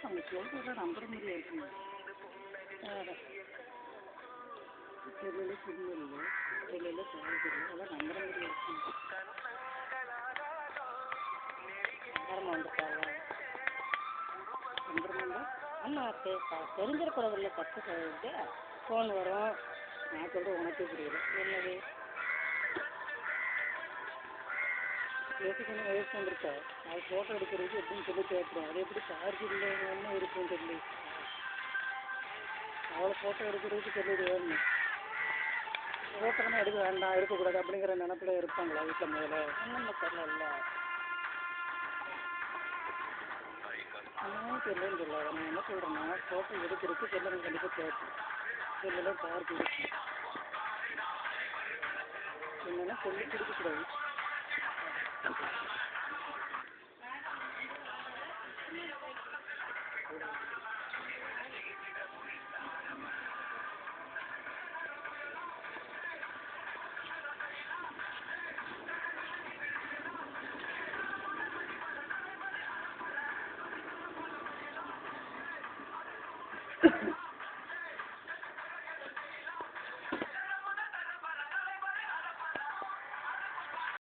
அவங்க சொல்கிறத நம்புற மாதிரி இருக்குங்க. செல்லில் சிக்னல் இல்லை, செல்லில் சார்ஜ் இல்லை, அதெல்லாம் நம்புற மாதிரி இருக்குங்க. யாரம்மா வந்துட்டாங்க? வந்துருமாங்க? ஆமாம், தெரிஞ்சிடக்கூடாதுல்ல, தப்பு சொல்லிட்டு ஃபோன் வரும். நான் சொல்கிறேன் உனக்கே புரியல. என்னது எதுக்குன்னு வயசு வந்துருக்கா? அது ஃபோட்டோ எடுக்கிறதுக்கு எப்படின்னு சொல்லி கேட்குறோம். அது எப்படி சார்ஜ் இல்லைன்னு இருக்குன்னு சொல்லி அவளை ஃபோட்டோ எடுக்கிறதுக்கு சொல்லிடு வேணும். ஃபோட்டோலாம் எடுக்க வேண்டாம், எடுக்கக்கூடாது அப்படிங்கிற நினப்பில் இருப்பாங்களா வீட்டில் முதல்ல? ஒன்றும் தெரியல. ஒன்றும் தெரியலன்னு சொல்லாத. நான் என்ன சொல்கிறேன்னா, ஃபோட்டோ எடுக்கிறதுக்கு செல்லுங்க கண்டிப்பாக கேட்கும். செல்லில் சார்ஜ் இருக்கும். என்னென்னா சொல்லி கொடுக்கக்கூடாது.